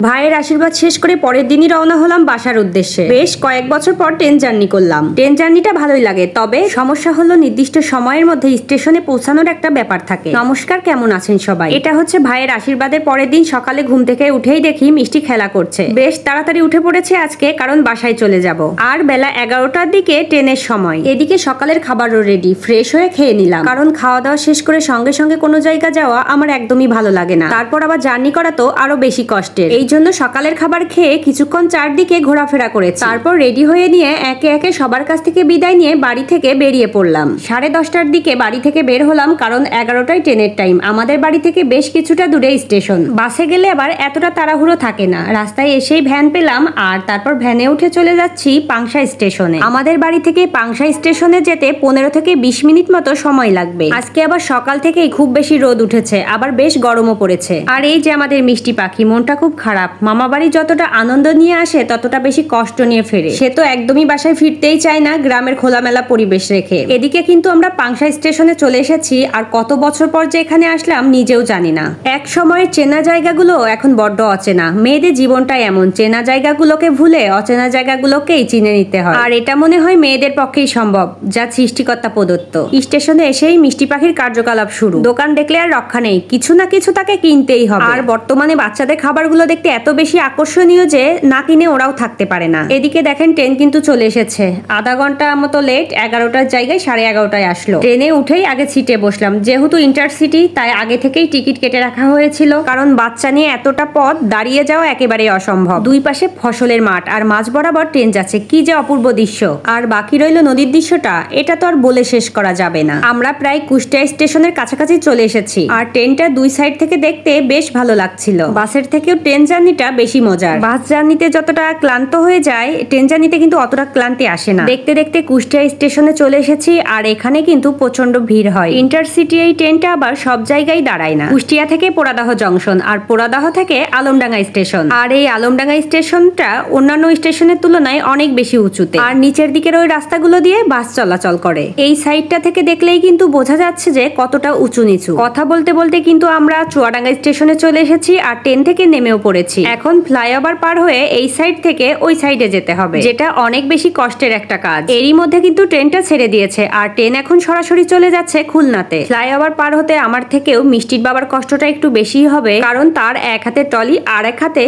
ভাইয়ের আশীর্বাদ শেষ করে পরের দিনই রওনা হলাম বাসার উদ্দেশ্যে। বেশ কয়েক বছর পর ট্রেন জার্নি করলাম। ট্রেন জার্নিটা ভালোই লাগে, তবে সমস্যা হলো নির্দিষ্ট সময়ের মধ্যে স্টেশনে পৌঁছানোর একটা ব্যাপার থাকে। নমস্কার, কেমন আছেন সবাই? এটা হচ্ছে ভাইয়ের আশীর্বাদের পরের দিন সকালে ঘুম থেকে উঠেই দেখি মিষ্টি খেলা করছে। বেশ তাড়াতাড়ি উঠে পড়েছে আজকে, কারণ বাসায় চলে যাব। আর বেলা 11টার দিকে ট্রেনের সময়। এদিকে সকালের খাবারও রেডি, ফ্রেশ হয়ে খেয়ে নিলাম, কারণ খাওয়া দাওয়া শেষ করে সঙ্গে সঙ্গে কোনো জায়গা যাওয়া আমার একদমই ভালো লাগে না। তারপর আবার জার্নি করা তো আরো বেশি কষ্টের। এই জন্য সকালের খাবার খেয়ে কিছুক্ষণ চারদিকে ঘোরাফেরা করেছি। তারপর রেডি হয়ে নিয়ে একে একে সবার কাছ থেকে বিদায় নিয়ে বাড়ি থেকে বেরিয়ে পড়লাম। 10:30টার দিকে বাড়ি থেকে বের হলাম, কারণ 11টায় ট্রেনের টাইম। আমাদের বাড়ি থেকে বেশ কিছুটা দূরে স্টেশন। বাসে গেলে আবার এতটা তাড়াহুড়ো থাকে না। রাস্তায় এসেই ভ্যান পেলাম, আর তারপর ভ্যানে উঠে চলে যাচ্ছি পাংশা স্টেশনে। আমাদের বাড়ি থেকে পাংশা স্টেশনে যেতে 15 থেকে 20 মিনিট মতো সময় লাগবে। আজকে আবার সকাল থেকেই খুব বেশি রোদ উঠেছে, আবার বেশ গরমও পড়েছে। আর এই যে আমাদের মিষ্টি পাখি, মনটা খুব খারাপ। মামা বাড়ি যতটা আনন্দ নিয়ে আসে ততটা বেশি কষ্ট নিয়ে ফেরে। সে তো একদমই বাসায় ফিরতেই চায় না গ্রামের খোলামেলা পরিবেশ রেখে। এদিকে কিন্তু আমরা পাংশা স্টেশনে চলে এসেছি, আর কত বছর পর যে এখানে আসলাম নিজেও জানি না। এক সময়ের চেনা জায়গাগুলো এখন বড্ড অচেনা। মেয়েদের জীবনটাই এমন, চেনা জায়গাগুলোকে ভুলে অচেনা জায়গাগুলোকেই চিনে নিতে হয়। আর এটা মনে হয় মেয়েদের পক্ষেই সম্ভব, যা সৃষ্টিকর্তা প্রদত্ত। স্টেশনে এসেই মিষ্টি পাখির কার্যকলাপ শুরু। দোকান দেখলে আর রক্ষা নেই, কিছু না কিছু তাকে কিনতেই হবে। আর বর্তমানে বাচ্চাদের খাবারগুলো দেখতে এত বেশি আকর্ষণীয় যে না কিনে ওরাও থাকতে পারে না। এদিকে দেখেন ট্রেন কিন্তু চলে এসেছে। আধা ঘন্টা মতো লেট, 11টার জায়গায় 11:30টায় আসলো। ট্রেনে উঠেই আগে সিটে বসলাম। যেহেতু ইন্টারসিটি, তাই আগে থেকেই টিকিট কেটে রাখা হয়েছিল, কারণ বাচ্চা নিয়ে এতটা পথ দাঁড়িয়ে যাওয়া একেবারে অসম্ভব। দুই পাশে ফসলের মাঠ, আর মাঝ বরাবর ট্রেন যাচ্ছে। কি যে অপূর্ব দৃশ্য। আর বাকি রইল নদীর দৃশ্যটা, এটা তো আর বলে শেষ করা যাবে না। আমরা প্রায় কুষ্টিয়া স্টেশনের কাছাকাছি চলে এসেছি, আর ট্রেনটা দুই সাইড থেকে দেখতে বেশ ভালো লাগছিল। বাসের থেকেও ট্রেন জার্নিটা বেশি মজার। বাস জার্নিতে যতটা ক্লান্ত হয়ে যায়, ট্রেন জার্নিতে কিন্তু অতটা ক্লান্তি আসে না। দেখতে দেখতে কুষ্টিয়া স্টেশনে চলে এসেছি, আর এখানে কিন্তু প্রচন্ড ভিড় হয়। ইন্টারসিটি এই ট্রেনটা আবার সব জায়গায় দাঁড়ায় না। কুষ্টিয়া থেকে পোড়াদাহ জংশন, আর পোড়াদাহ থেকে আলমডাঙ্গা স্টেশন। আর এই আলমডাঙ্গা স্টেশনটা অন্যান্য স্টেশনের তুলনায় অনেক বেশি উঁচুতে, আর নিচের দিকের ওই রাস্তাগুলো দিয়ে বাস চলাচল করে। এই সাইডটা থেকে দেখলেই কিন্তু বোঝা যাচ্ছে যে কতটা উঁচু নিচু। কথা বলতে বলতে কিন্তু আমরা চুয়াডাঙ্গা স্টেশনে চলে এসেছি, আর ট্রেন থেকে নেমেও পড়েছি। এখন ফ্লাইওভার পার হয়ে এই সাইড থেকে ওই সাইডে যেতে হবে, যেটা অনেক বেশি কষ্টের একটা কাজ। এরই মধ্যে কিন্তু ট্রেনটা ছেড়ে দিয়েছে, আর ট্রেন এখন সরাসরি চলে যাচ্ছে খুলনাতে। ফ্লাইওভার পার হতে আমার থেকেও মিষ্টির বাবার কষ্টটা একটু বেশি হবে, কারণ তার এক হাতে ট্রলি আর এক হাতে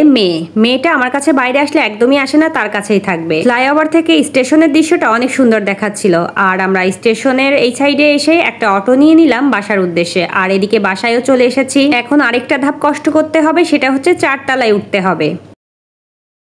মেয়েটা আমার কাছে বাইরে আসলে একদমই আসে না, তার কাছেই থাকবে। ফ্লাইওভার থেকে স্টেশনের দৃশ্যটা অনেক সুন্দর দেখাচ্ছিল, আর আমরা স্টেশনের এই সাইডে এসে একটা অটো নিয়ে নিলাম বাসার উদ্দেশ্যে। আর এদিকে বাসায়ও চলে এসেছি। এখন আরেকটা ধাপ কষ্ট করতে হবে, সেটা হচ্ছে 4 তলায় উঠতে হবে।